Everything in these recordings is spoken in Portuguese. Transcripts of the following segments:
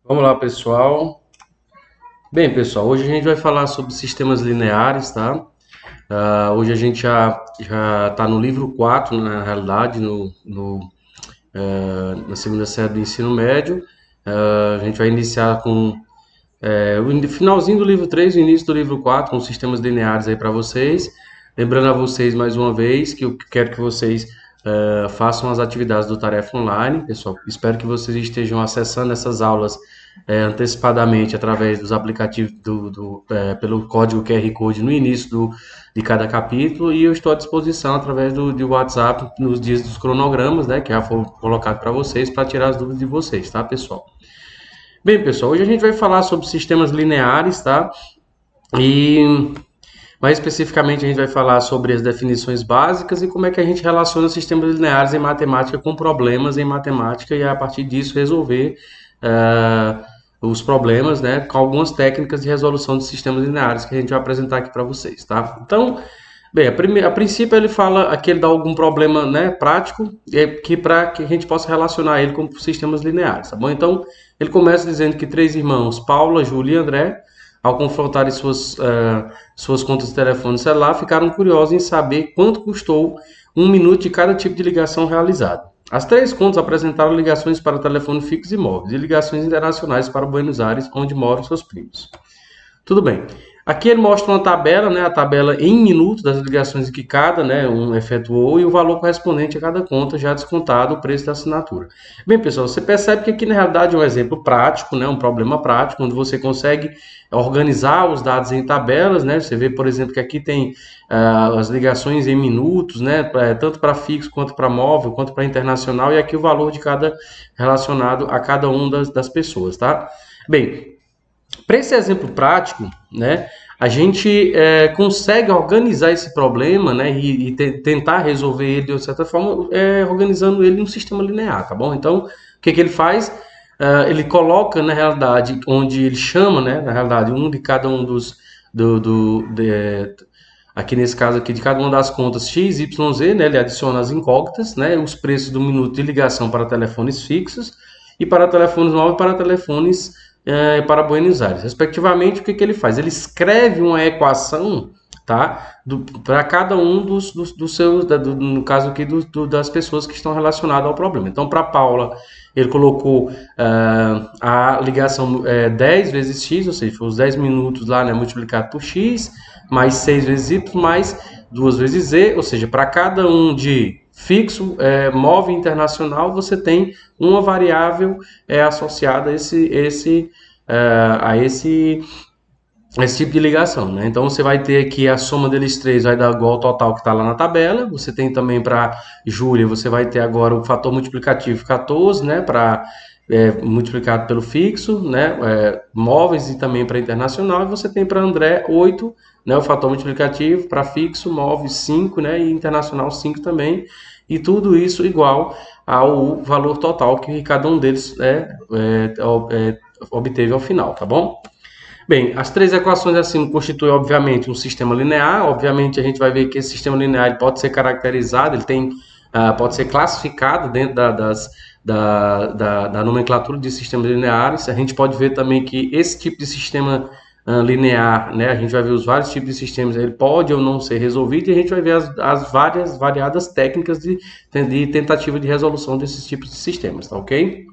Vamos lá, pessoal. Bem, pessoal, hoje a gente vai falar sobre sistemas lineares, tá? Hoje a gente já está no livro 4, na realidade, na segunda série do ensino médio. A gente vai iniciar com o finalzinho do livro 3, o início do livro 4, com sistemas lineares aí para vocês. Lembrando a vocês mais uma vez que eu quero que vocês façam as atividades do Tarefa Online, pessoal. Espero que vocês estejam acessando essas aulas antecipadamente através dos aplicativos pelo código QR Code no início de cada capítulo, e eu estou à disposição através do WhatsApp nos dias dos cronogramas, né, que já foram colocados para vocês, para tirar as dúvidas de vocês, tá, pessoal? Bem, pessoal, hoje a gente vai falar sobre sistemas lineares, tá? E mais especificamente a gente vai falar sobre as definições básicas e como é que a gente relaciona sistemas lineares em matemática com problemas em matemática e a partir disso resolver os problemas, né, com algumas técnicas de resolução de sistemas lineares que a gente vai apresentar aqui para vocês, tá? Então, bem, a princípio ele fala que ele dá algum problema, né, prático, para que a gente possa relacionar ele com sistemas lineares, tá bom? Então, ele começa dizendo que três irmãos, Paula, Júlia e André, ao confrontarem suas contas de telefone celular, ficaram curiosos em saber quanto custou um minuto de cada tipo de ligação realizada. As três contas apresentaram ligações para telefone fixo e móveis e ligações internacionais para Buenos Aires, onde moram seus primos. Tudo bem. Aqui ele mostra uma tabela, né, a tabela em minutos das ligações que cada, né, um efetuou e o valor correspondente a cada conta, já descontado o preço da assinatura. Bem, pessoal, você percebe que aqui na realidade é um exemplo prático, né, um problema prático, onde você consegue organizar os dados em tabelas, né? Você vê, por exemplo, que aqui tem as ligações em minutos, né, tanto para fixo quanto para móvel, quanto para internacional, e aqui o valor de cada relacionado a cada uma das pessoas, tá? Bem, para esse exemplo prático, né, a gente consegue organizar esse problema, né, e tentar resolver ele de certa forma, organizando ele em um sistema linear, tá bom? Então, o que ele faz? Ele coloca, na realidade, onde ele chama, né, na realidade, um de cada um aqui nesse caso aqui, de cada uma das contas X, Y, Z, né, ele adiciona as incógnitas, né, os preços do minuto de ligação para telefones fixos e para telefones móveis e para telefones para Buenos Aires. Respectivamente, o que ele faz? Ele escreve uma equação, tá, para cada um dos seus, no caso aqui, das pessoas que estão relacionadas ao problema. Então, para Paula, ele colocou a ligação 10 vezes x, ou seja, os 10 minutos lá, né, multiplicado por x, mais 6 vezes y, mais 2 vezes z, ou seja, para cada um de fixo, móvel internacional, você tem uma variável associada a esse tipo de ligação, né? Então você vai ter aqui a soma deles três vai dar igual ao total que está lá na tabela. Você tem também para Júlia, você vai ter agora o fator multiplicativo 14, né? Para multiplicado pelo fixo, né? Móveis e também para internacional. E você tem para André 8, né? O fator multiplicativo para fixo, móveis 5, né? E internacional 5 também. E tudo isso igual ao valor total que cada um deles obteve ao final, tá bom? Bem, as três equações acima constituem, obviamente, um sistema linear. Obviamente, a gente vai ver que esse sistema linear ele pode ser caracterizado, ele tem, pode ser classificado dentro da nomenclatura de sistemas lineares. A gente pode ver também que esse tipo de sistema linear, né, a gente vai ver os vários tipos de sistemas, ele pode ou não ser resolvido, e a gente vai ver as variadas técnicas de tentativa de resolução desses tipos de sistemas, tá ok?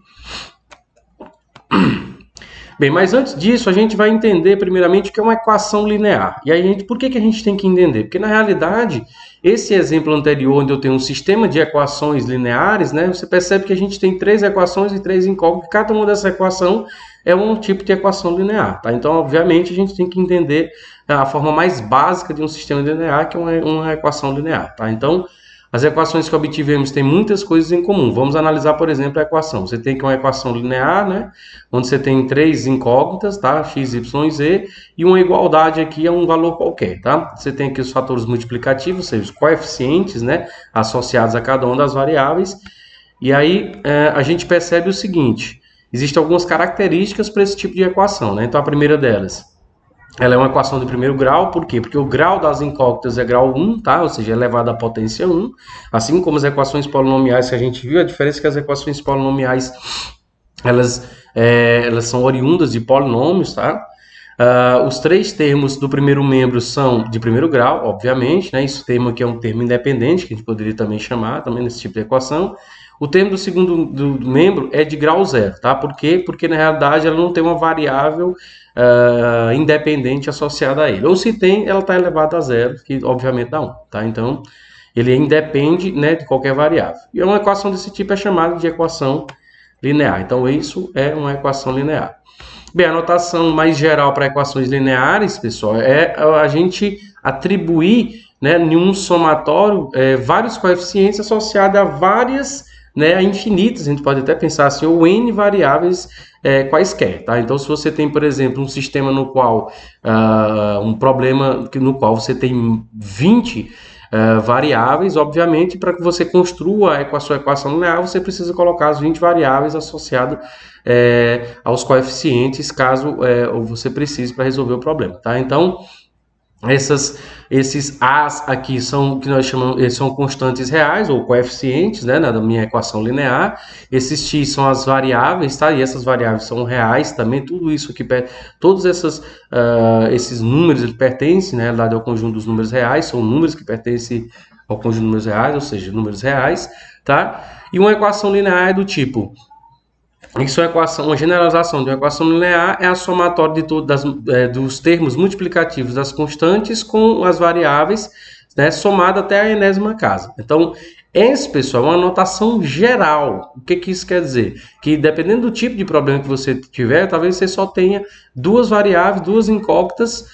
Bem, mas antes disso, a gente vai entender primeiramente o que é uma equação linear. E aí, por que a gente tem que entender? Porque, na realidade, esse exemplo anterior, onde eu tenho um sistema de equações lineares, né, você percebe que a gente tem três equações e três incógnitas. Cada uma dessa equação é um tipo de equação linear. Tá? Então, obviamente, a gente tem que entender a forma mais básica de um sistema linear, que é uma equação linear. Tá? Então, as equações que obtivemos têm muitas coisas em comum. Vamos analisar, por exemplo, a equação. Você tem que uma equação linear, né? Onde você tem três incógnitas, tá? X, Y e Z, e uma igualdade aqui é um valor qualquer, tá? Você tem aqui os fatores multiplicativos, ou seja, os coeficientes, né? Associados a cada uma das variáveis. E aí a gente percebe o seguinte: existem algumas características para esse tipo de equação, né? Então a primeira delas, ela é uma equação de primeiro grau, por quê? Porque o grau das incógnitas é grau 1, tá? Ou seja, elevado à potência 1. Assim como as equações polinomiais que a gente viu, a diferença é que as equações polinomiais, elas elas são oriundas de polinômios, tá? Os três termos do primeiro membro são de primeiro grau, obviamente, né? Esse termo aqui é um termo independente, que a gente poderia também chamar, também nesse tipo de equação. O termo do segundo do membro é de grau zero, tá? Por quê? Porque na realidade ela não tem uma variável independente associada a ele. Ou se tem, ela está elevada a zero, que obviamente dá 1, tá? Então, ele independe, né, de qualquer variável. E uma equação desse tipo é chamada de equação linear. Então, isso é uma equação linear. Bem, a notação mais geral para equações lineares, pessoal, é a gente atribuir, né, em um somatório vários coeficientes associados a várias, né, a infinitas. A gente pode até pensar assim, ou n variáveis quaisquer, tá? Então, se você tem, por exemplo, um sistema no qual, um problema no qual você tem 20 variáveis, obviamente, para que você construa a sua equação linear, você precisa colocar as 20 variáveis associadas aos coeficientes, caso você precise para resolver o problema, tá? Então, esses A's aqui são que nós chamamos, são constantes reais ou coeficientes, né, da minha equação linear. Esses x são as variáveis, tá? E essas variáveis são reais também. Tudo isso aqui, todos esses números, eles pertencem, né, ao conjunto dos números reais, são números que pertencem ao conjunto de números reais, ou seja, números reais, tá? E uma equação linear é do tipo, isso é uma generalização de uma equação linear, é a somatória dos termos multiplicativos das constantes com as variáveis, né, somada até a enésima casa. Então, esse, pessoal, é uma notação geral. O que isso quer dizer? Que dependendo do tipo de problema que você tiver, talvez você só tenha duas variáveis, duas incógnitas,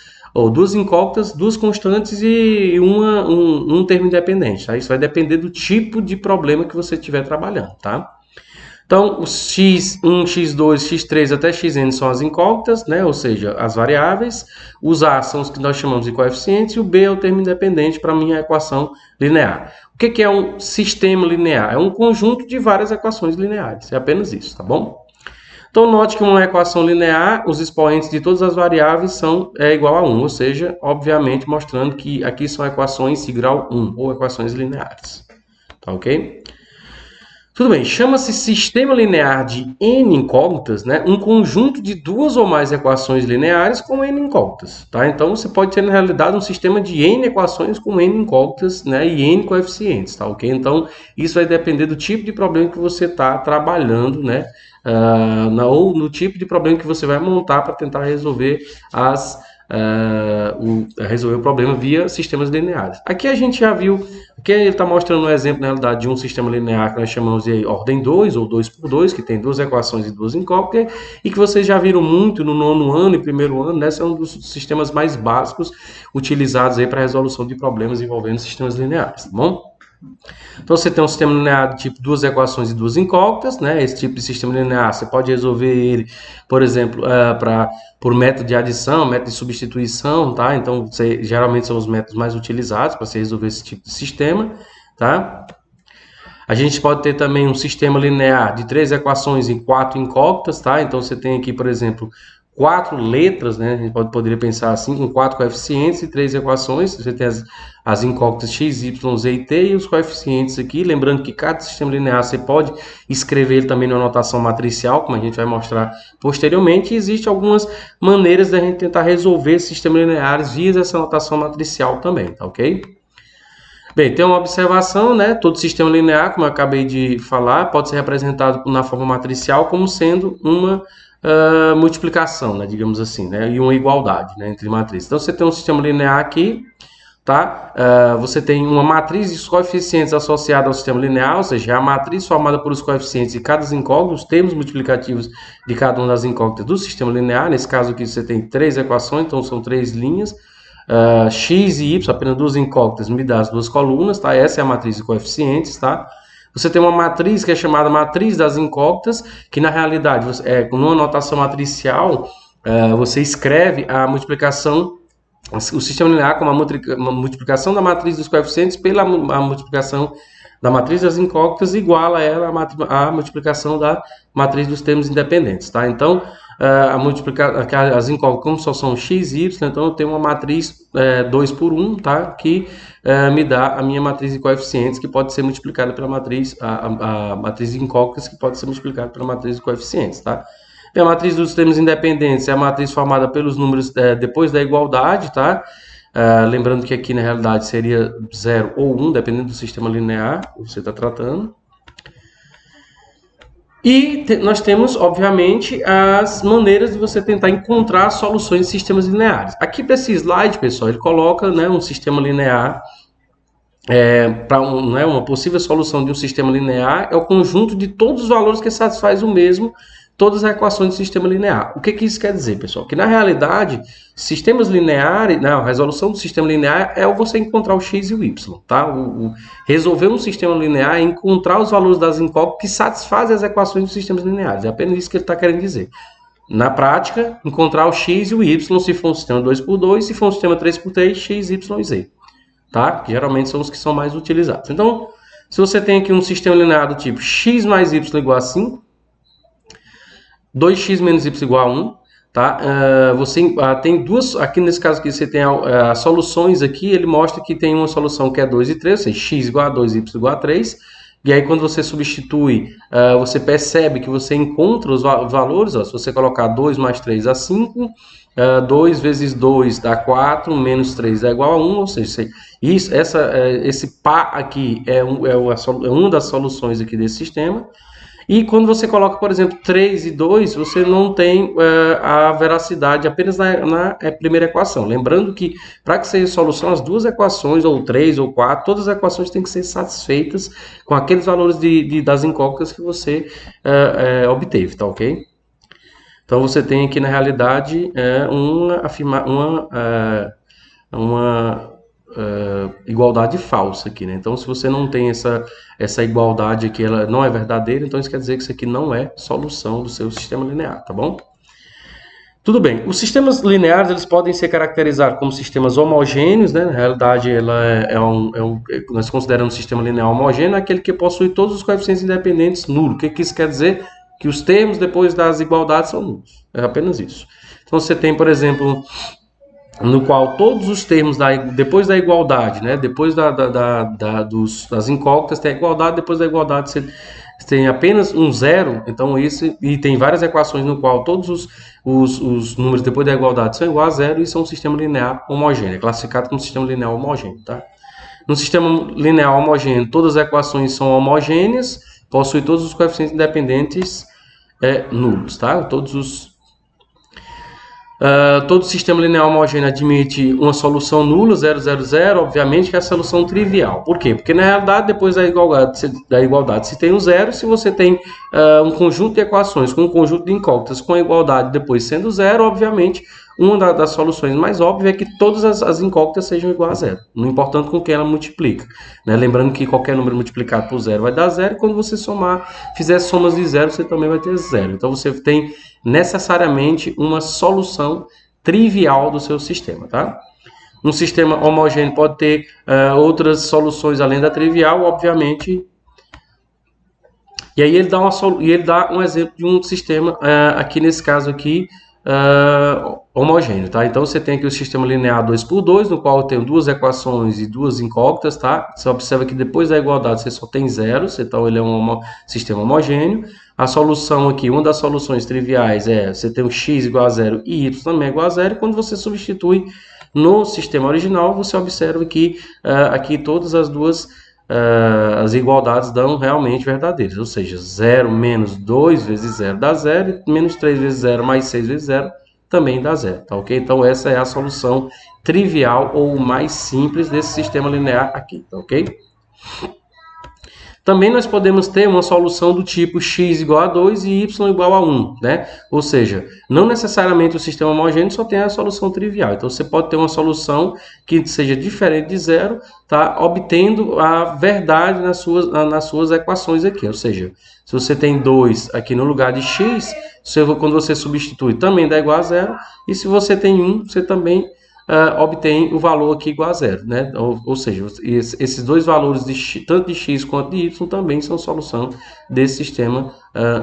duas constantes e um termo independente. Tá? Isso vai depender do tipo de problema que você estiver trabalhando, tá? Então, os x1, x2, x3 até xn são as incógnitas, né? Ou seja, as variáveis. Os a são os que nós chamamos de coeficientes e o b é o termo independente para a minha equação linear. O que é um sistema linear? É um conjunto de várias equações lineares. É apenas isso, tá bom? Então, note que uma equação linear, os expoentes de todas as variáveis são igual a 1, ou seja, obviamente mostrando que aqui são equações de grau 1, ou equações lineares. Tá ok? Tudo bem, chama-se sistema linear de n incógnitas, né? Um conjunto de duas ou mais equações lineares com n incógnitas, tá? Então, você pode ter, na realidade, um sistema de n equações com n incógnitas, né? E n coeficientes, tá ok? Então, isso vai depender do tipo de problema que você está trabalhando, né? Ou no tipo de problema que você vai montar para tentar resolver resolver o problema via sistemas lineares. Aqui a gente já viu, aqui ele está mostrando um exemplo, na realidade, de um sistema linear que nós chamamos de ordem 2 ou 2 por 2, que tem duas equações e duas incógnitas, e que vocês já viram muito no nono ano e primeiro ano, né? Esse é um dos sistemas mais básicos utilizados aí para resolução de problemas envolvendo sistemas lineares, tá bom? Então, você tem um sistema linear de tipo duas equações e duas incógnitas, né? Esse tipo de sistema linear, você pode resolver ele, por exemplo, por método de adição, método de substituição, tá? Então, geralmente são os métodos mais utilizados para você resolver esse tipo de sistema, tá? A gente pode ter também um sistema linear de três equações e quatro incógnitas, tá? Então, você tem aqui, por exemplo, quatro letras, né? A gente poderia pensar assim, com quatro coeficientes e três equações. Você tem as incógnitas x, y, z e t e os coeficientes aqui. Lembrando que cada sistema linear você pode escrever ele também numa notação matricial, como a gente vai mostrar posteriormente. E existem algumas maneiras da gente tentar resolver sistemas lineares via essa notação matricial também, tá ok? Bem, tem uma observação, né? Todo sistema linear, como eu acabei de falar, pode ser representado na forma matricial como sendo uma multiplicação, né, digamos assim, né, e uma igualdade, né, entre matrizes. Então, você tem um sistema linear aqui, tá? Você tem uma matriz de coeficientes associada ao sistema linear, ou seja, é a matriz formada por os coeficientes de cada incógnita, os termos multiplicativos de cada uma das incógnitas do sistema linear. Nesse caso aqui, você tem três equações, então são três linhas. X e y, apenas duas incógnitas, me dá as duas colunas, tá? Essa é a matriz de coeficientes, tá? Você tem uma matriz que é chamada matriz das incógnitas, que na realidade, numa notação matricial, você escreve a multiplicação, o sistema linear como uma multiplicação da matriz dos coeficientes pela a multiplicação da matriz das incógnitas igual a ela a multiplicação da matriz dos termos independentes, tá? Então, as incógnitas, como só são x e y, então eu tenho uma matriz 2 por 1, tá? Que me dá a minha matriz de coeficientes, que pode ser multiplicada pela matriz, a matriz de incógnitas, que pode ser multiplicada pela matriz de coeficientes, tá? A matriz dos sistemas independentes é a matriz formada pelos números depois da igualdade, tá? Lembrando que aqui na realidade seria 0 ou 1, dependendo do sistema linear que você está tratando. E nós temos, obviamente, as maneiras de você tentar encontrar soluções de sistemas lineares. Aqui para esse slide, pessoal, ele coloca, né, um sistema linear. Para uma possível solução de um sistema linear é o conjunto de todos os valores que satisfaz o mesmo, todas as equações do sistema linear. O que isso quer dizer, pessoal? Que na realidade, sistemas lineares, a resolução do sistema linear é você encontrar o x e o y, tá? Resolver um sistema linear é encontrar os valores das incógnitas que satisfazem as equações dos sistemas lineares. É apenas isso que ele está querendo dizer. Na prática, encontrar o x e o y se for um sistema 2x2, se for um sistema 3x3, x, y e z. Tá? Que geralmente são os que são mais utilizados. Então, se você tem aqui um sistema linear do tipo x mais y igual a 5, 2x menos y igual a 1, tá? Você tem duas, aqui nesse caso aqui você tem as soluções aqui, ele mostra que tem uma solução que é 2 e 3, ou seja, x igual a 2, y igual a 3, e aí quando você substitui, você percebe que você encontra os valores, ó, se você colocar 2 mais 3 dá 5, 2 vezes 2 dá 4, menos 3 é igual a 1, ou seja, esse par aqui é uma das soluções aqui desse sistema. E quando você coloca, por exemplo, 3 e 2, você não tem a veracidade apenas na primeira equação. Lembrando que, para que seja solução, as duas equações, ou 3 ou 4, todas as equações têm que ser satisfeitas com aqueles valores das incógnitas que você obteve, tá ok? Então, você tem aqui, na realidade, uma igualdade falsa aqui, né? Então, se você não tem essa igualdade aqui, ela não é verdadeira, então isso quer dizer que isso aqui não é solução do seu sistema linear, tá bom? Tudo bem. Os sistemas lineares, eles podem ser caracterizados como sistemas homogêneos, né? Na realidade, nós consideramos um sistema linear homogêneo aquele que possui todos os coeficientes independentes nulos. O que isso quer dizer? Que os termos depois das igualdades são nulos. É apenas isso. Então, você tem, por exemplo, no qual todos os termos depois da igualdade, né, depois das incógnitas tem a igualdade, depois da igualdade você tem apenas um zero, então isso, e tem várias equações no qual todos os números depois da igualdade são iguais a zero, e isso é um sistema linear homogêneo, é classificado como sistema linear homogêneo, tá? No sistema linear homogêneo, todas as equações são homogêneas, possui todos os coeficientes independentes nulos, tá? Todo sistema linear homogêneo admite uma solução nula, 0, 0, 0, obviamente que é a solução trivial. Por quê? Porque na realidade, depois da igualdade se tem um zero, se você tem um conjunto de equações com um conjunto de incógnitas com a igualdade depois sendo zero, obviamente, uma das soluções mais óbvias é que todas as incógnitas sejam iguais a zero, não importando com quem ela multiplica, né? Lembrando que qualquer número multiplicado por zero vai dar zero, e quando você fizer somas de zero, você também vai ter zero. Então, você tem necessariamente uma solução trivial do seu sistema, tá? Um sistema homogêneo pode ter outras soluções além da trivial, obviamente. E aí ele dá um exemplo de um sistema, aqui nesse caso aqui, homogêneo, tá? Então você tem aqui o sistema linear 2x2, no qual eu tenho duas equações e duas incógnitas, tá? Você observa que depois da igualdade você só tem zeros, então ele é um sistema homogêneo. A solução aqui, uma das soluções triviais você tem o x igual a zero e y também é igual a zero, e quando você substitui no sistema original, você observa que aqui todas as igualdades dão realmente verdadeiras, ou seja, 0 menos 2 vezes 0 dá 0, e menos 3 vezes 0 mais 6 vezes 0 também dá 0, tá ok? Então essa é a solução trivial ou mais simples desse sistema linear aqui, tá ok? Também nós podemos ter uma solução do tipo x igual a 2 e y igual a 1, né? Ou seja, não necessariamente o sistema homogêneo só tem a solução trivial. Então, você pode ter uma solução que seja diferente de zero, tá? Obtendo a verdade nas suas equações aqui. Ou seja, se você tem 2 aqui no lugar de x, quando você substitui também dá igual a zero. E se você tem 1, você também obtém o valor aqui igual a zero, né? Ou seja, esses dois valores, tanto de x quanto de y, também são solução desse sistema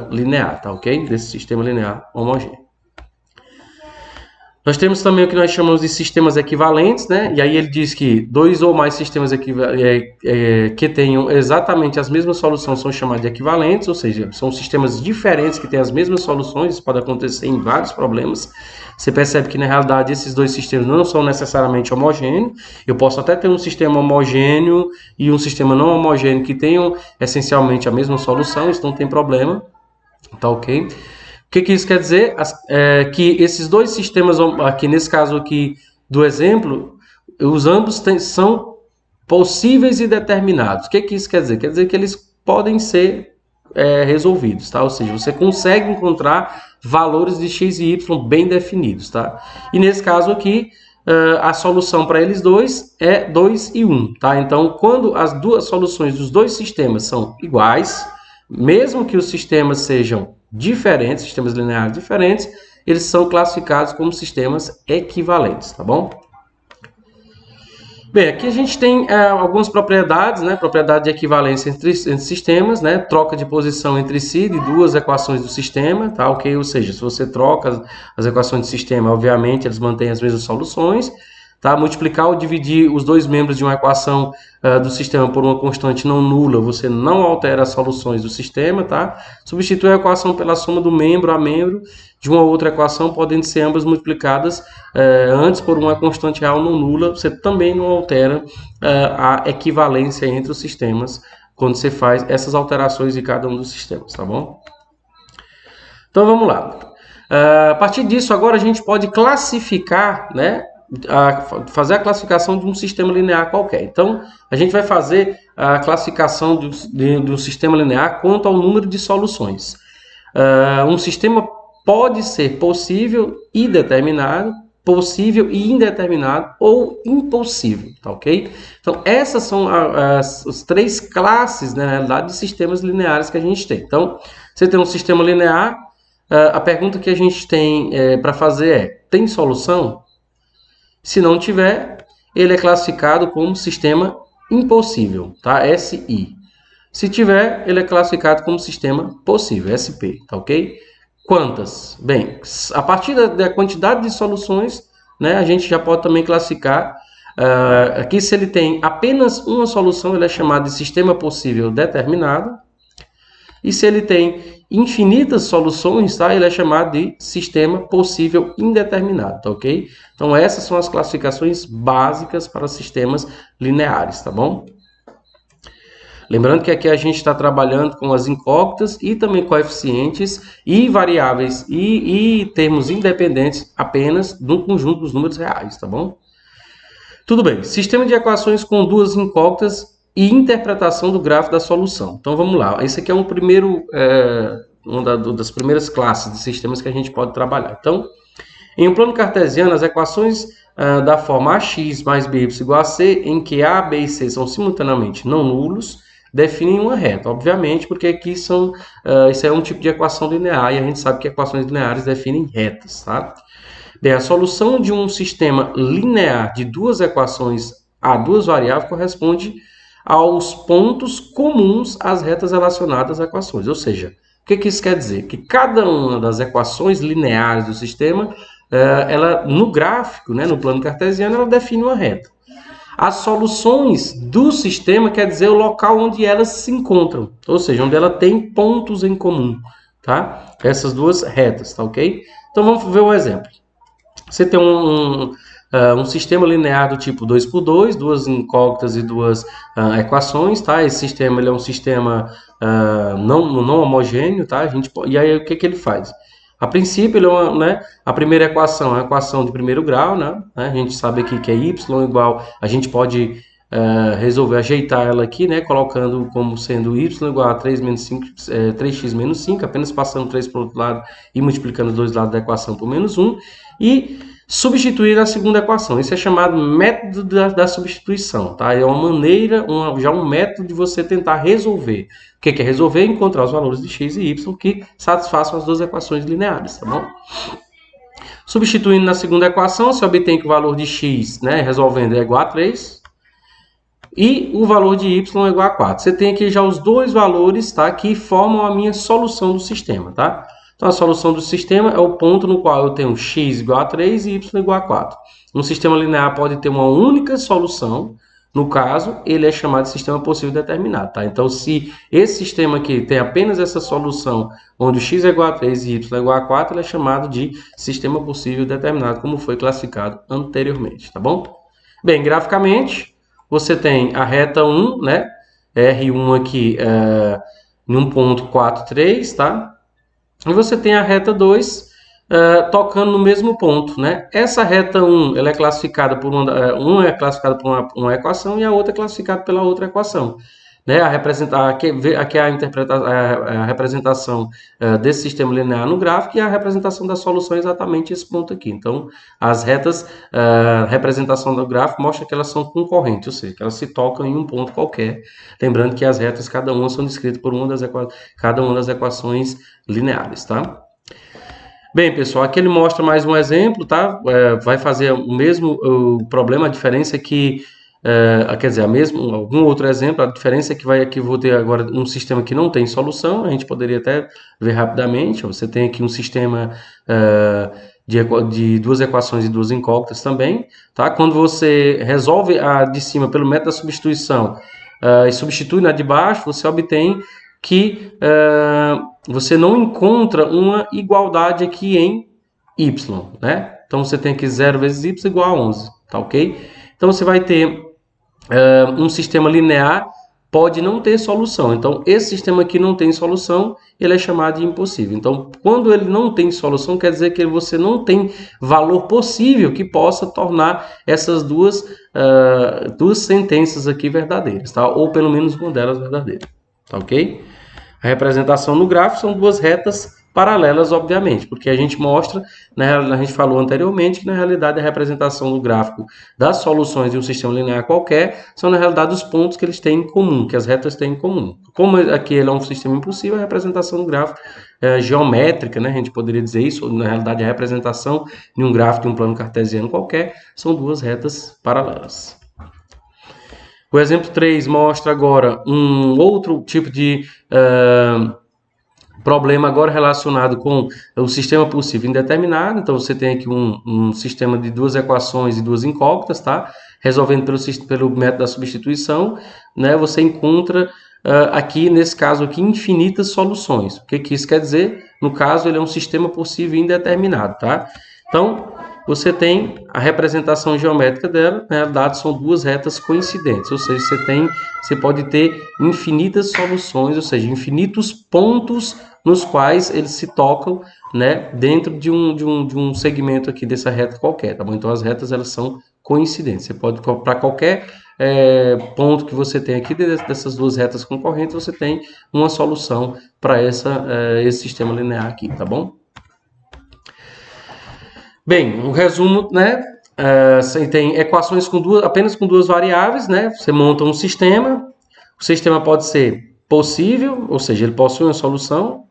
linear, tá ok? Desse sistema linear homogêneo. Nós temos também o que nós chamamos de sistemas equivalentes, né? E aí ele diz que dois ou mais sistemas que tenham exatamente as mesmas soluções são chamados de equivalentes, ou seja, são sistemas diferentes que têm as mesmas soluções. Isso pode acontecer em vários problemas. Você percebe que, na realidade, esses dois sistemas não são necessariamente homogêneos. Eu posso até ter um sistema homogêneo e um sistema não homogêneo que tenham essencialmente a mesma solução, isso não tem problema, tá ok? O que isso quer dizer? Que esses dois sistemas, aqui nesse caso aqui do exemplo, os ambos são possíveis e determinados. O que isso quer dizer? Quer dizer que eles podem ser resolvidos, tá? Ou seja, você consegue encontrar valores de x e y bem definidos, tá? E nesse caso aqui, a solução para eles dois é 2 e 1, tá? Então, quando as duas soluções dos dois sistemas são iguais, mesmo que os sistemas sejam diferentes, sistemas lineares diferentes, eles são classificados como sistemas equivalentes, tá bom? Bem, aqui a gente tem algumas propriedades, né? Propriedade de equivalência entre sistemas, né? Troca de posição entre si de duas equações do sistema, tá? Ok? Ou seja, se você troca as equações do sistema, obviamente eles mantêm as mesmas soluções, tá? Multiplicar ou dividir os dois membros de uma equação do sistema por uma constante não nula, você não altera as soluções do sistema, tá? Substitui a equação pela soma do membro a membro de uma outra equação, podendo ser ambas multiplicadas antes por uma constante real não nula, você também não altera a equivalência entre os sistemas quando você faz essas alterações de cada um dos sistemas, tá bom? Então vamos lá. A partir disso, agora a gente pode classificar, né? Fazer a classificação de um sistema linear qualquer. Então, a gente vai fazer a classificação do sistema linear quanto ao número de soluções. Um sistema pode ser possível e determinado, possível e indeterminado ou impossível, tá ok? Então, essas são as três classes, né, na realidade, de sistemas lineares que a gente tem. Então, você tem um sistema linear, a pergunta que a gente tem para fazer é, tem solução? Se não tiver, ele é classificado como sistema impossível, tá? SI. Se tiver, ele é classificado como sistema possível, SP, tá ok? Quantas? Bem, a partir da quantidade de soluções, né, a gente já pode também classificar aqui se ele tem apenas uma solução, ele é chamado de sistema possível determinado. E se ele tem infinitas soluções, tá? Ele é chamado de sistema possível indeterminado, tá ok? Então, essas são as classificações básicas para sistemas lineares, tá bom? Lembrando que aqui a gente está trabalhando com as incógnitas e também coeficientes e variáveis e termos independentes apenas no conjunto dos números reais, tá bom? Tudo bem. Sistema de equações com duas incógnitas e interpretação do gráfico da solução. Então vamos lá. Esse aqui é uma das primeiras classes de sistemas que a gente pode trabalhar. Então, em um plano cartesiano, as equações da forma ax mais by igual a c, em que a, b e c são simultaneamente não nulos, definem uma reta, obviamente, porque aqui isso é um tipo de equação linear e a gente sabe que equações lineares definem retas, tá? Bem, a solução de um sistema linear de duas equações a duas variáveis corresponde aos pontos comuns às retas relacionadas às equações. Ou seja, o que isso quer dizer? Que cada uma das equações lineares do sistema, ela, no gráfico, né, no plano cartesiano, ela define uma reta. As soluções do sistema quer dizer o local onde elas se encontram, ou seja, onde ela tem pontos em comum, tá? Essas duas retas, tá ok? Então vamos ver um exemplo. Você tem um sistema linear do tipo 2 por 2, duas incógnitas e duas equações, tá? Esse sistema ele é um sistema não homogêneo, tá? E aí o que ele faz? A princípio, a primeira equação é a equação de primeiro grau, né? A gente sabe aqui que é y igual, a gente pode resolver ajeitar ela aqui, né? Colocando como sendo y igual a 3x menos 5, apenas passando 3 para o outro lado e multiplicando os dois lados da equação por menos 1, e substituir a segunda equação. Isso é chamado método da substituição, tá? É uma maneira, já um método de você tentar resolver. O que é resolver? Encontrar os valores de x e y que satisfaçam as duas equações lineares, tá bom? Substituindo na segunda equação, você obtém que o valor de x, né, resolvendo, é igual a 3 e o valor de y é igual a 4. Você tem aqui já os dois valores, tá, que formam a minha solução do sistema, tá? Então, a solução do sistema é o ponto no qual eu tenho x igual a 3 e y igual a 4. Um sistema linear pode ter uma única solução. No caso, ele é chamado de sistema possível determinado, tá? Então, se esse sistema aqui tem apenas essa solução, onde o x é igual a 3 e y é igual a 4, ele é chamado de sistema possível determinado, como foi classificado anteriormente, tá bom? Bem, graficamente, você tem a reta 1, né? R1 aqui em 1,43, tá? E você tem a reta 2 tocando no mesmo ponto, né? Essa reta 1, ela é classificada por uma é classificada por uma equação e a outra é classificada pela outra equação, né? Aqui é a representação desse sistema linear no gráfico e a representação da solução é exatamente esse ponto aqui. Então, as retas, a representação do gráfico mostra que elas são concorrentes, ou seja, que elas se tocam em um ponto qualquer. Lembrando que as retas, cada uma, são descritas por cada uma das equações lineares, tá? Bem, pessoal, aqui ele mostra mais um exemplo, tá? Vai fazer o mesmo problema, a diferença é que, quer dizer, algum outro exemplo, a diferença é que aqui vou ter agora um sistema que não tem solução, a gente poderia até ver rapidamente, você tem aqui um sistema de duas equações e duas incógnitas também, tá? Quando você resolve a de cima pelo método da substituição e substitui na de baixo, você obtém que você não encontra uma igualdade aqui em y, né? Então, você tem aqui 0 vezes y igual a 11, tá ok? Então, você vai ter um sistema linear, pode não ter solução. Então, esse sistema aqui não tem solução, ele é chamado de impossível. Então, quando ele não tem solução, quer dizer que você não tem valor possível que possa tornar essas duas sentenças aqui verdadeiras, tá? Ou pelo menos uma delas verdadeira, tá ok? A representação no gráfico são duas retas paralelas, obviamente, porque a gente mostra, né, a gente falou anteriormente, que na realidade a representação do gráfico das soluções de um sistema linear qualquer são na realidade os pontos que eles têm em comum, que as retas têm em comum. Como aqui ele é um sistema impossível, a representação do gráfico é geométrica, né, a gente poderia dizer isso, na realidade a representação de um gráfico de um plano cartesiano qualquer são duas retas paralelas. O exemplo 3 mostra agora um outro tipo de problema agora relacionado com o sistema possível indeterminado. Então, você tem aqui um sistema de duas equações e duas incógnitas, tá? Resolvendo pelo método da substituição, né? Você encontra aqui, nesse caso aqui, infinitas soluções. O que isso quer dizer? No caso, ele é um sistema possível indeterminado, tá? Então, você tem a representação geométrica dela, na realidade são duas retas coincidentes, ou seja, você pode ter infinitas soluções, ou seja, infinitos pontos nos quais eles se tocam, né, dentro de um segmento aqui dessa reta qualquer, tá bom? Então as retas elas são coincidentes, você pode, para qualquer ponto que você tem aqui dessas duas retas concorrentes, você tem uma solução para esse sistema linear aqui, tá bom? Bem, o resumo, né? Você tem equações apenas com duas variáveis, né? Você monta um sistema. O sistema pode ser possível, ou seja, ele possui uma solução.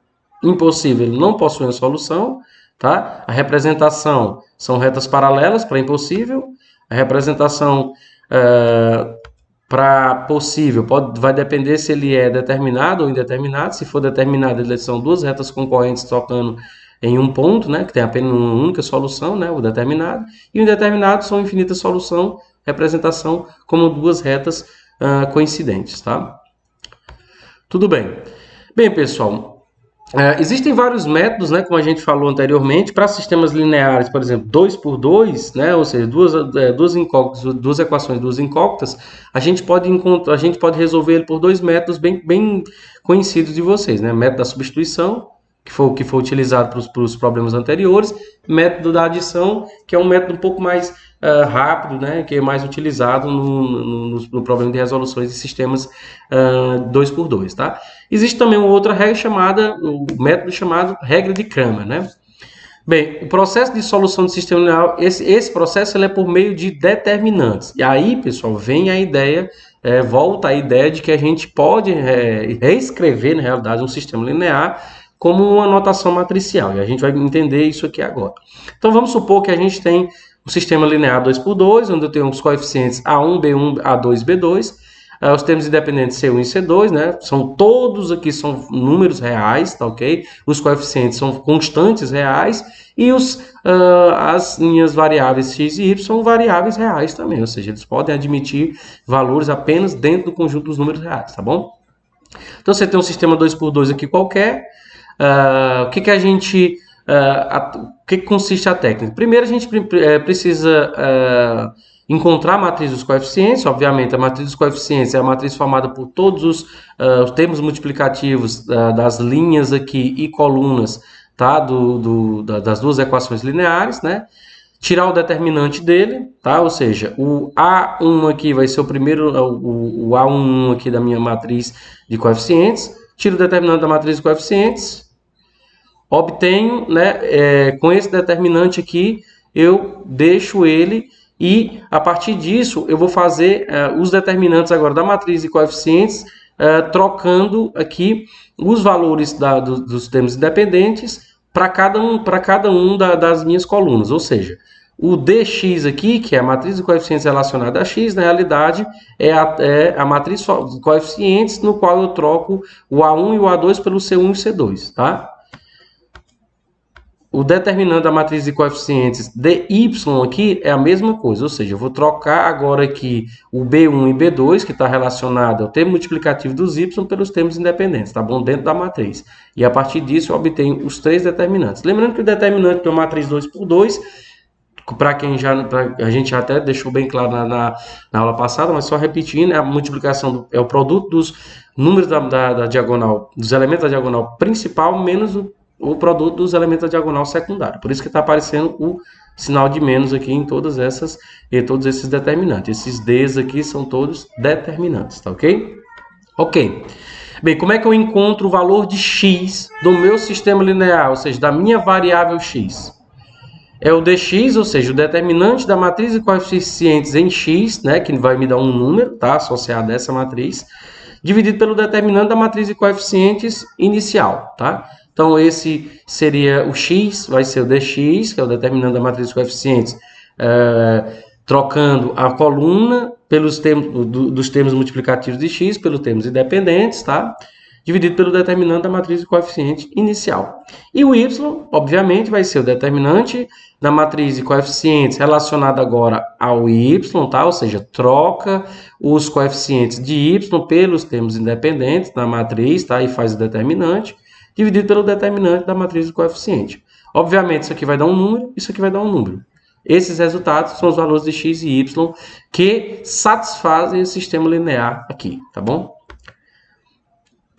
Impossível, ele não possui uma solução, tá? A representação são retas paralelas para impossível. A representação para possível vai depender se ele é determinado ou indeterminado. Se for determinado, eles são duas retas concorrentes tocando em um ponto, né, que tem apenas uma única solução, né, o determinado, e o indeterminado são infinitas soluções, representação como duas retas coincidentes, tá? Tudo bem. Bem, pessoal, existem vários métodos, né, como a gente falou anteriormente, para sistemas lineares, por exemplo, 2 por 2, né, ou seja, duas equações, duas incógnitas, a gente pode resolver ele por dois métodos bem conhecidos de vocês, né, método da substituição, que foi utilizado para os problemas anteriores, método da adição, que é um método um pouco mais rápido, né, que é mais utilizado no problema de resoluções de sistemas 2 por 2, tá? Existe também uma outra regra o método chamado regra de Cramer, né? Bem, o processo de solução de sistema linear, esse processo ele é por meio de determinantes. E aí, pessoal, vem a ideia, volta a ideia de que a gente pode reescrever, na realidade, um sistema linear como uma notação matricial, e a gente vai entender isso aqui agora. Então, vamos supor que a gente tem um sistema linear 2 por 2, onde eu tenho os coeficientes A1, B1, A2, B2. Os termos independentes C1 e C2, né? São todos aqui são números reais, tá ok? Os coeficientes são constantes reais e as minhas variáveis x e y são variáveis reais também, ou seja, eles podem admitir valores apenas dentro do conjunto dos números reais, tá bom? Então você tem um sistema 2x2 aqui qualquer. O que a gente o que consiste a técnica? Primeiro a gente precisa encontrar a matriz dos coeficientes. Obviamente, a matriz dos coeficientes é a matriz formada por todos os termos multiplicativos das linhas aqui e colunas, tá? Das duas equações lineares, né? Tirar o determinante dele, tá? Ou seja, o A1 aqui vai ser o primeiro, o A11 aqui da minha matriz de coeficientes. Tiro o determinante da matriz de coeficientes. Obtenho, né, com esse determinante aqui, eu deixo ele e, a partir disso, eu vou fazer os determinantes agora da matriz de coeficientes, trocando aqui os valores dos termos independentes para cada um das minhas colunas. Ou seja, o dx aqui, que é a matriz de coeficientes relacionada a x, na realidade é a matriz de coeficientes no qual eu troco o A1 e o A2 pelo C1 e o C2, tá? O determinante da matriz de coeficientes dy aqui é a mesma coisa, ou seja, eu vou trocar agora aqui o B1 e B2, que está relacionado ao termo multiplicativo dos y, pelos termos independentes, tá bom? Dentro da matriz. E a partir disso eu obtenho os três determinantes. Lembrando que o determinante de uma matriz 2x2, para a gente até deixou bem claro na aula passada, mas só repetindo, a multiplicação é o produto dos números da diagonal, dos elementos da diagonal principal, menos o produto dos elementos da diagonal secundária. Por isso que está aparecendo o sinal de menos aqui em todos esses determinantes. Esses Ds aqui são todos determinantes, tá ok? Ok. Bem, como é que eu encontro o valor de x do meu sistema linear, ou seja, da minha variável x? É o dx, ou seja, o determinante da matriz de coeficientes em x, né, que vai me dar um número, tá, associado a essa matriz, dividido pelo determinante da matriz de coeficientes inicial, tá? Então, esse seria o x, vai ser o dx, que é o determinante da matriz de coeficientes, trocando a coluna dos termos multiplicativos de x pelos termos independentes, tá? Dividido pelo determinante da matriz de coeficiente inicial. E o y, obviamente, vai ser o determinante da matriz de coeficientes relacionado agora ao y, tá? Ou seja, troca os coeficientes de y pelos termos independentes da matriz, tá? E faz o determinante, dividido pelo determinante da matriz de coeficiente. Obviamente, isso aqui vai dar um número, isso aqui vai dar um número. Esses resultados são os valores de x e y que satisfazem esse sistema linear aqui, tá bom?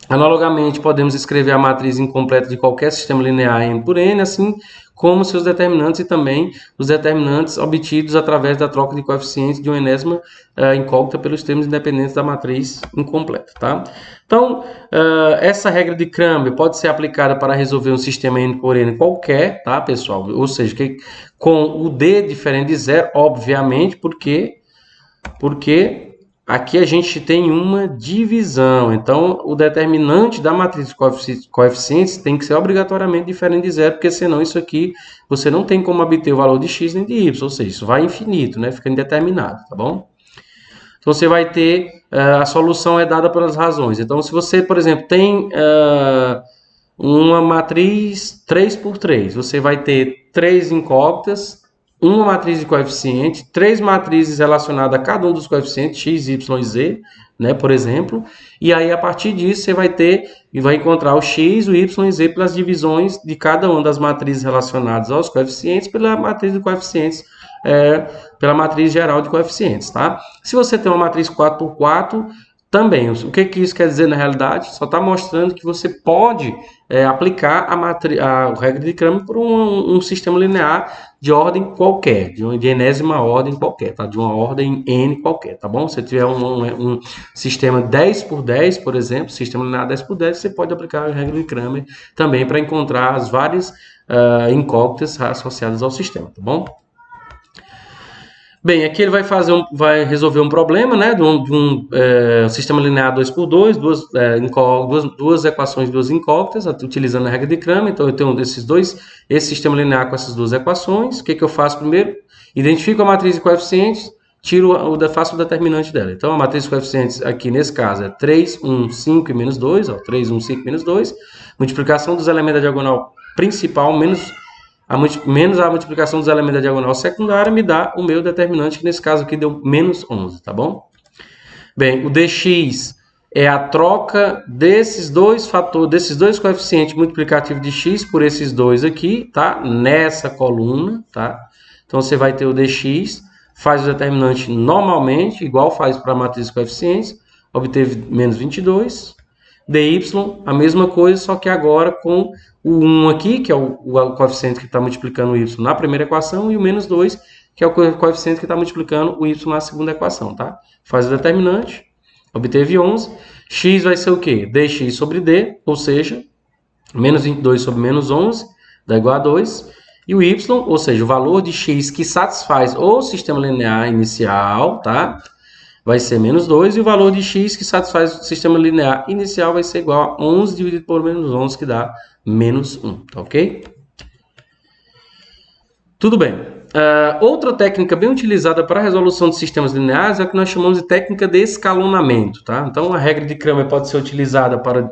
Analogamente, podemos escrever a matriz incompleta de qualquer sistema linear n por n, assim como seus determinantes e também os determinantes obtidos através da troca de coeficientes de uma enésima incógnita pelos termos independentes da matriz incompleta, tá? Então, essa regra de Cramer pode ser aplicada para resolver um sistema n por n qualquer, tá, pessoal? Ou seja, com o d diferente de zero, obviamente, porque aqui a gente tem uma divisão. Então, o determinante da matriz de coeficientes tem que ser obrigatoriamente diferente de zero, porque senão isso aqui você não tem como obter o valor de x nem de y, ou seja, isso vai infinito, né? Fica indeterminado, tá bom? Então, você vai ter, a solução é dada pelas razões. Então, se você, por exemplo, tem uma matriz 3x3, você vai ter 3 incógnitas, uma matriz de coeficiente, 3 matrizes relacionadas a cada um dos coeficientes, x, y e z, né, por exemplo, e aí a partir disso você vai encontrar o x, o y e z pelas divisões de cada uma das matrizes relacionadas aos coeficientes pela matriz de coeficientes, pela matriz geral de coeficientes, tá? Se você tem uma matriz 4x4, também, o que isso quer dizer na realidade? Só está mostrando que você pode aplicar a regra de Cramer por um sistema linear de ordem qualquer, de enésima ordem qualquer, tá? De uma ordem n qualquer, tá bom? Se tiver um sistema 10x10, por exemplo, sistema linear 10x10, você pode aplicar a regra de Cramer também para encontrar as várias incógnitas associadas ao sistema, tá bom? Bem, aqui ele vai resolver um problema, né, de um sistema linear 2x2, duas equações, duas incógnitas, utilizando a regra de Cramer. Então, eu tenho esse sistema linear com essas duas equações. O que eu faço primeiro? Identifico a matriz de coeficientes, faço o determinante dela. Então, a matriz de coeficientes aqui, nesse caso, é 3, 1, 5 e menos 2. Ó, 3, 1, 5 menos 2. Multiplicação dos elementos da diagonal principal menos a multiplicação dos elementos da diagonal secundária me dá o meu determinante, que nesse caso aqui deu menos 11, tá bom? Bem, o dx é a troca desses dois coeficientes multiplicativos de x por esses dois aqui, tá? Nessa coluna, tá? Então, você vai ter o dx, faz o determinante normalmente, igual faz para a matriz de coeficientes, obteve menos 22. dy, a mesma coisa, só que agora com o 1 aqui, que é o coeficiente que está multiplicando o y na primeira equação, e o menos 2, que é o coeficiente que está multiplicando o y na segunda equação, tá? Faz o determinante, obteve 11. X vai ser o quê? dx sobre d, ou seja, menos 22 sobre menos 11, dá igual a 2. E o y, ou seja, o valor de x que satisfaz o sistema linear inicial, tá? Vai ser menos 2, e o valor de x que satisfaz o sistema linear inicial vai ser igual a 11 dividido por menos 11, que dá menos 1, tá ok? Tudo bem. Outra técnica bem utilizada para a resolução de sistemas lineares é o que nós chamamos de técnica de escalonamento, tá? Então, a regra de Cramer pode ser utilizada para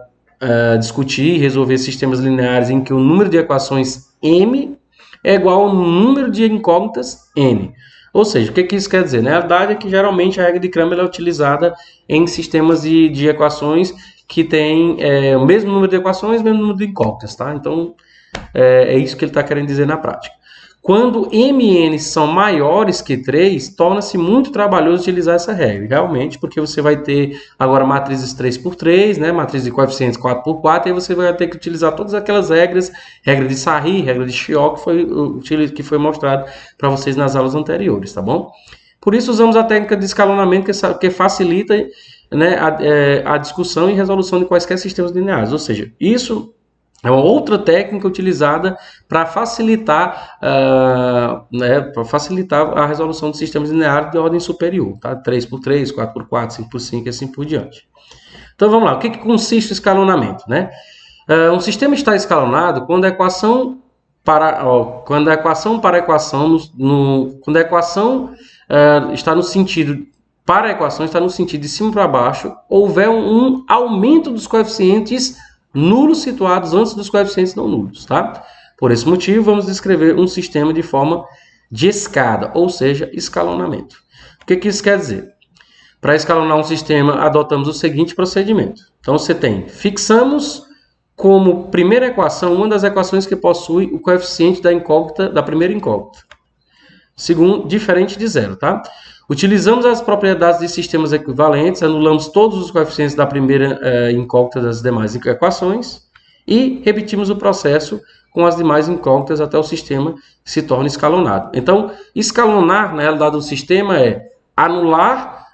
discutir e resolver sistemas lineares em que o número de equações m é igual ao número de incógnitas n. Ou seja, o que isso quer dizer? Na realidade é que geralmente a regra de Cramer é utilizada em sistemas de equações que têm o mesmo número de equações, o mesmo número de incógnitas, tá? Então, é isso que ele está querendo dizer na prática. Quando m e n são maiores que 3, torna-se muito trabalhoso utilizar essa regra, realmente, porque você vai ter agora matrizes 3x3, né, matriz de coeficientes 4x4, e aí você vai ter que utilizar todas aquelas regras, regra de Sarri, regra de Shioc, que foi mostrado para vocês nas aulas anteriores, tá bom? Por isso usamos a técnica de escalonamento, que facilita, né, a discussão e resolução de quaisquer sistemas lineares, ou seja, isso é uma outra técnica utilizada para facilitar, a resolução de sistemas lineares de ordem superior, tá? 3x3, 4x4, 5x5 e assim por diante. Então vamos lá, o que consiste o escalonamento, né? Um sistema está escalonado quando a equação está no sentido de cima para baixo, houver um aumento dos coeficientes nulos situados antes dos coeficientes não nulos, tá? Por esse motivo, vamos descrever um sistema de forma de escada, ou seja, escalonamento. O que isso quer dizer? Para escalonar um sistema, adotamos o seguinte procedimento. Então, fixamos como primeira equação uma das equações que possui o coeficiente da primeira incógnita. Segundo, diferente de zero, tá? Utilizamos as propriedades de sistemas equivalentes, anulamos todos os coeficientes da primeira incógnita das demais equações e repetimos o processo com as demais incógnitas até o sistema se torne escalonado. Então, escalonar, na realidade, do sistema é anular,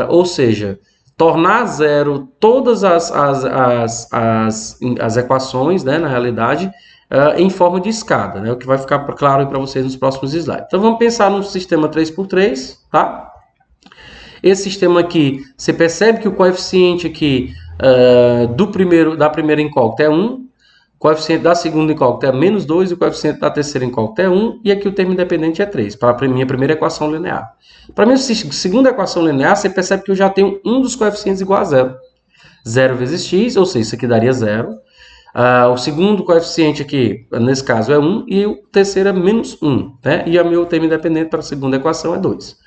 ou seja, tornar zero todas as equações, né, na realidade, em forma de escada, né? O que vai ficar claro para vocês nos próximos slides. Então, vamos pensar no sistema 3x3, tá? Esse sistema aqui, você percebe que o coeficiente aqui da primeira incógnita é 1, o coeficiente da segunda incógnita é menos 2, e o coeficiente da terceira incógnita é 1, e aqui o termo independente é 3, para a minha primeira equação linear. Para a minha segunda equação linear, você percebe que eu já tenho um dos coeficientes igual a 0. 0 vezes x, ou seja, isso aqui daria 0. O segundo coeficiente aqui, nesse caso, é 1, e o terceiro é menos 1, né? E o meu termo independente para a segunda equação é 2.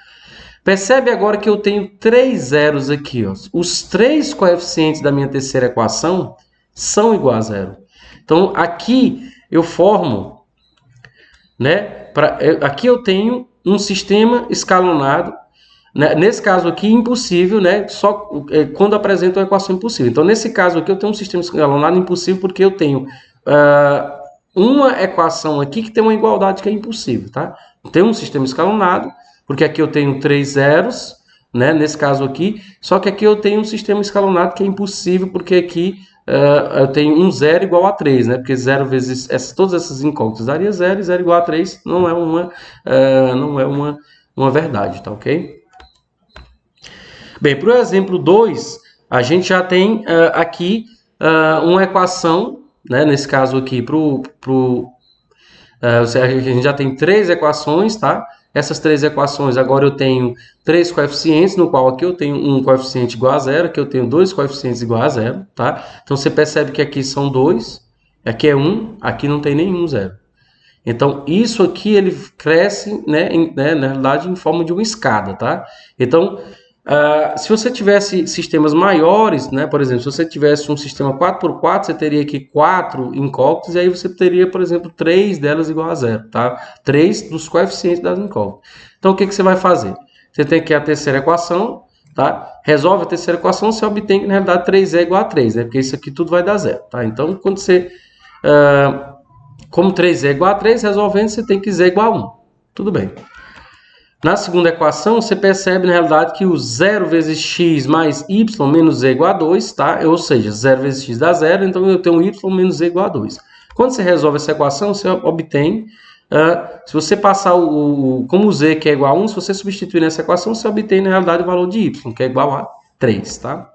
Percebe agora que eu tenho 3 zeros aqui, ó. Os 3 coeficientes da minha terceira equação são iguais a 0. Então, aqui eu formo, né? Aqui eu tenho um sistema escalonado, né? Nesse caso aqui, impossível, né? Só quando apresento uma equação impossível. Então, nesse caso aqui, eu tenho um sistema escalonado impossível porque eu tenho uma equação aqui que tem uma igualdade que é impossível, tá? Tem um sistema escalonado, porque aqui eu tenho 3 zeros, né? Nesse caso aqui, só que aqui eu tenho um sistema escalonado que é impossível, porque aqui eu tenho um zero igual a 3, né? Porque 0 vezes todas essas incógnitas daria 0, e 0 igual a 3 não é uma verdade, tá ok? Bem, para o exemplo 2, a gente já tem aqui uma equação, né, nesse caso aqui, A gente já tem 3 equações, tá? Essas 3 equações, agora eu tenho 3 coeficientes, no qual aqui eu tenho um coeficiente igual a zero, aqui eu tenho 2 coeficientes igual a zero, tá? Então, você percebe que aqui são 2, aqui é 1, aqui não tem nenhum zero. Então, isso aqui ele cresce, na realidade, em forma de uma escada, tá? Então, se você tivesse sistemas maiores, né, por exemplo, se você tivesse um sistema 4x4, você teria aqui 4 incógnitas, e aí você teria, por exemplo, 3 delas igual a zero, tá? 3 dos coeficientes das incógnitas. Então, o que você vai fazer? Você tem aqui a terceira equação, tá? Resolve a terceira equação, você obtém que, na realidade, 3é igual a 3, né? Porque isso aqui tudo vai dar zero, tá? Então, quando você... como 3 é igual a 3, resolvendo, você tem que z igual a 1. Tudo bem. Na segunda equação, você percebe, na realidade, que o 0 vezes x mais y menos z igual a 2, tá? Ou seja, 0 vezes x dá 0, então eu tenho y menos z igual a 2. Quando você resolve essa equação, você obtém... se você passar como o z que é igual a 1, se você substituir nessa equação, você obtém, na realidade, o valor de y, que é igual a 3, tá?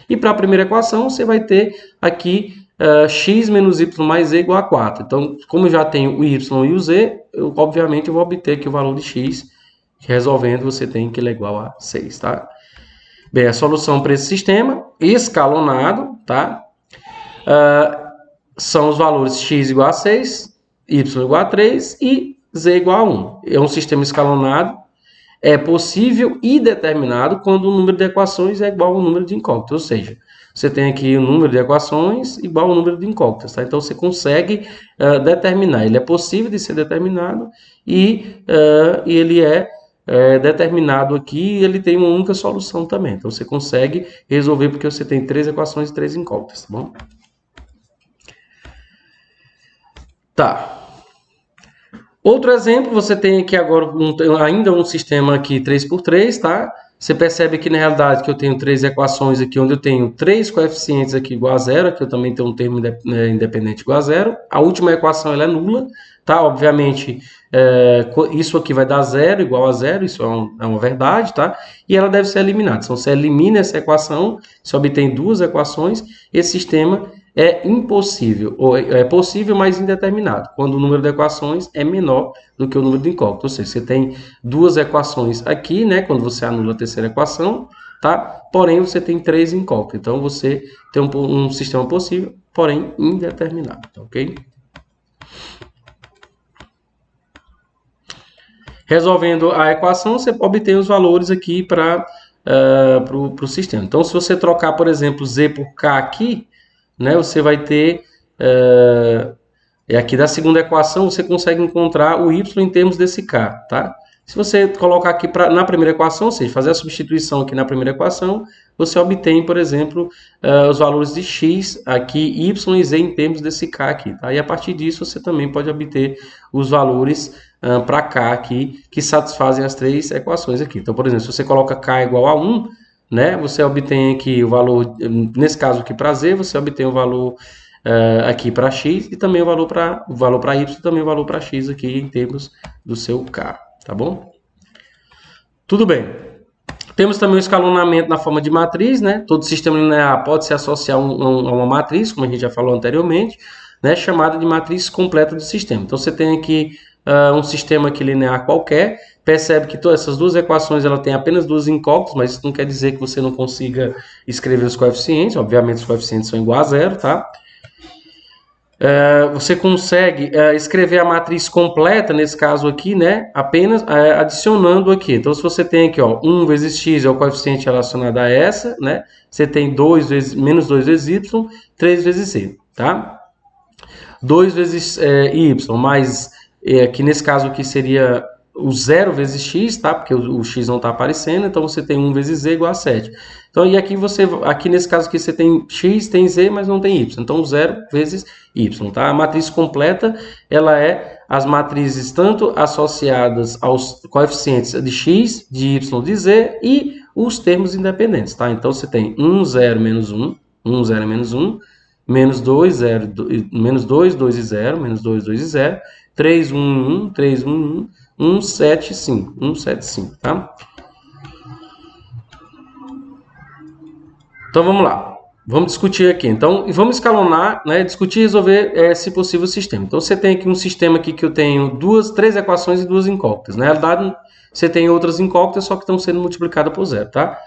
E para a primeira equação, você vai ter aqui x menos y mais z igual a 4. Então, como eu já tenho o y e o z, obviamente eu vou obter aqui o valor de x. Resolvendo, você tem que ele é igual a 6, tá? Bem, a solução para esse sistema escalonado, tá? São os valores x igual a 6, y igual a 3 e z igual a 1. É um sistema escalonado. É possível e determinado quando o número de equações é igual ao número de incógnitas, ou seja, você tem aqui o número de equações igual ao número de incógnitas, tá? Então, você consegue determinar. Ele é possível de ser determinado e ele é determinado aqui e ele tem uma única solução também. Então, você consegue resolver porque você tem 3 equações e 3 incógnitas, tá bom? Tá. Outro exemplo, você tem aqui agora ainda um sistema aqui 3x3, tá? Você percebe que na realidade que eu tenho 3 equações aqui, onde eu tenho 3 coeficientes aqui igual a zero, aqui eu também tenho um termo independente igual a zero. A última equação ela é nula, tá? Obviamente, isso aqui vai dar zero igual a zero, isso é uma verdade, tá? E ela deve ser eliminada. Então, você elimina essa equação, você obtém 2 equações, esse sistema é impossível, ou é possível, mas indeterminado, quando o número de equações é menor do que o número de incógnitas. Ou seja, você tem 2 equações aqui, né, quando você anula a terceira equação, tá? Porém, você tem 3 incógnitas. Então, você tem um sistema possível, porém indeterminado, ok? Resolvendo a equação, você obtém os valores aqui para o sistema. Então, se você trocar, por exemplo, z por k aqui, né, você vai ter, aqui da segunda equação, você consegue encontrar o y em termos desse k, tá? Se você colocar aqui na primeira equação, ou seja, fazer a substituição aqui na primeira equação, você obtém, por exemplo, os valores de x, aqui, y e z em termos desse k aqui, tá? E a partir disso, você também pode obter os valores para k aqui, que satisfazem as 3 equações aqui. Então, por exemplo, se você coloca k igual a 1, né, você obtém aqui o valor, nesse caso aqui para z, você obtém o valor aqui para x e também o valor para y e também o valor para x aqui em termos do seu k, tá bom? Tudo bem. Temos também o escalonamento na forma de matriz, né? Todo sistema linear pode se associar a uma matriz, como a gente já falou anteriormente, né, chamada de matriz completa do sistema. Então, você tem aqui um sistema aqui linear qualquer, percebe que todas essas 2 equações ela tem apenas 2 incógnitas, mas isso não quer dizer que você não consiga escrever os coeficientes. Obviamente, os coeficientes são iguais a zero, tá? Você consegue escrever a matriz completa, nesse caso aqui, né, apenas adicionando aqui. Então, se você tem aqui, ó, 1 vezes x é o coeficiente relacionado a essa, né, você tem menos 2 vezes y, 3 vezes c, tá? 2 vezes y, mais, que nesse caso aqui seria o 0 vezes x, tá? Porque o x não está aparecendo, então você tem 1 vezes z igual a 7. Então, e aqui nesse caso aqui você tem x, tem z, mas não tem y. Então, 0 vezes y, tá? A matriz completa, ela é as matrizes tanto associadas aos coeficientes de x, de y, de z e os termos independentes, tá? Então, você tem 1, 0, menos 1, 1, 0, menos 1, menos 2, 0, menos 2, 2 e 0, menos 2, 2 e 0, 3, 1, 1, 3, 1, 1, 1, 7, 5, 1, 7, 5, tá? Então, vamos lá. Vamos discutir aqui. Então, e vamos escalonar, né? Discutir e resolver, se possível, o sistema. Então, você tem aqui um sistema aqui que eu tenho três equações e duas incógnitas. Na realidade, você tem outras incógnitas, só que estão sendo multiplicadas por zero, tá?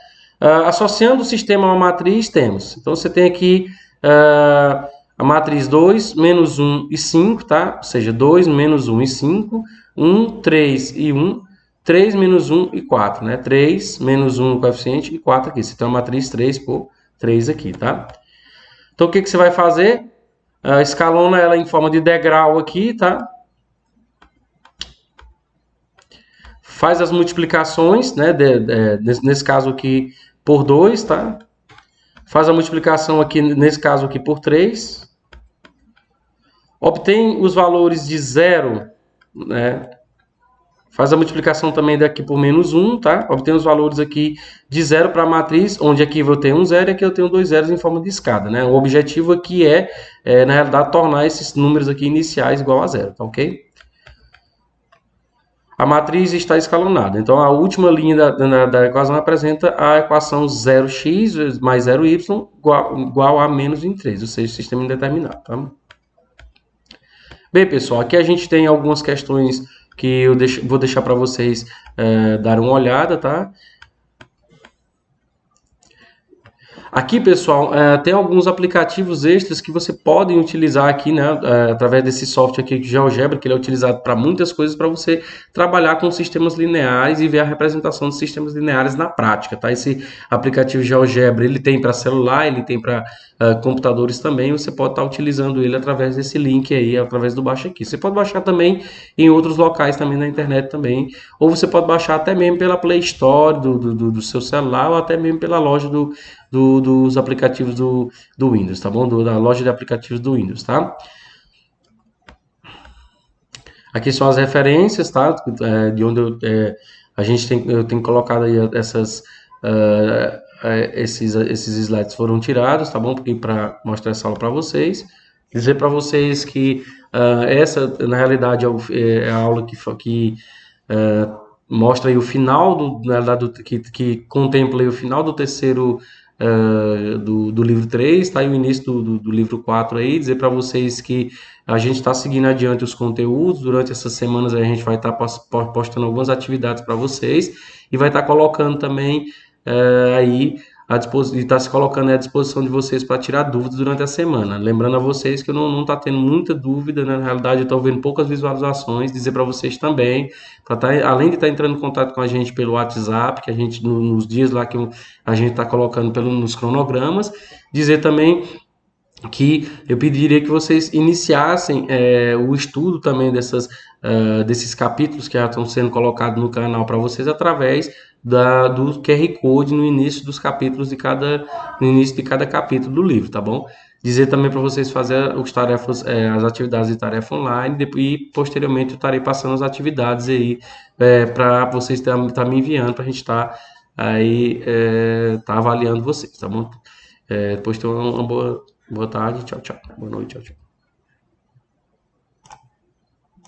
Associando o sistema a uma matriz, temos. Então, você tem aqui a matriz 2, menos 1 e 5, tá? Ou seja, 2, menos 1 e 5, 1, 3 e 1, 3 menos 1 e 4, né? 3 menos 1 no coeficiente e 4 aqui. Você tem uma matriz 3 por 3 aqui, tá? Então, o que você vai fazer? Escalona ela em forma de degrau aqui, tá? Faz as multiplicações, né? Nesse caso aqui, por 2, tá? Faz a multiplicação aqui, nesse caso aqui, por 3. Obtém os valores de 0, né? Faz a multiplicação também daqui por menos 1, tá? Obtém os valores aqui de 0 para a matriz, onde aqui eu tenho um 0 e aqui eu tenho 2 zeros em forma de escada, né? O objetivo aqui na realidade, tornar esses números aqui iniciais igual a 0, tá ok? A matriz está escalonada. Então, a última linha da equação apresenta a equação 0x mais 0y igual a menos 23, ou seja, sistema indeterminado, tá? Bem, pessoal, aqui a gente tem algumas questões que eu vou deixar para vocês darem uma olhada, tá? Aqui, pessoal, tem alguns aplicativos extras que você pode utilizar aqui, né, através desse software aqui de GeoGebra, que ele é utilizado para muitas coisas, para você trabalhar com sistemas lineares e ver a representação dos sistemas lineares na prática, tá? Esse aplicativo GeoGebra, ele tem para celular, ele tem para computadores também, você pode estar utilizando ele através desse link aí, através do Baixa Aqui. Você pode baixar também em outros locais também na internet também, ou você pode baixar até mesmo pela Play Store do seu celular, ou até mesmo pela loja dos aplicativos do Windows, tá bom? Da loja de aplicativos do Windows, tá? Aqui são as referências, tá? De onde eu tenho colocado aí esses slides foram tirados, tá bom? Porque para mostrar essa aula para vocês. Dizer para vocês que essa, na realidade, é a aula que mostra aí o final que contempla aí o final do terceiro do livro 3, tá aí o início do livro 4 aí, dizer para vocês que a gente está seguindo adiante os conteúdos, durante essas semanas a gente vai estar postando algumas atividades para vocês, e vai estar colocando também aí está se colocando à disposição de vocês para tirar dúvidas durante a semana. Lembrando a vocês que eu não está tendo muita dúvida, né? Na realidade eu estou vendo poucas visualizações, dizer para vocês também, além de estar entrando em contato com a gente pelo WhatsApp, que a gente, nos dias lá que a gente está colocando nos cronogramas, dizer também que eu pediria que vocês iniciassem o estudo também desses capítulos que já estão sendo colocados no canal para vocês através do QR Code no início dos capítulos no início de cada capítulo do livro, tá bom? Dizer também para vocês fazer as atividades de tarefa online e posteriormente eu estarei passando as atividades aí para vocês tá me enviando para a gente estar aí tá avaliando vocês, tá bom? Depois tem uma boa tarde, tchau, tchau. Boa noite, tchau, tchau.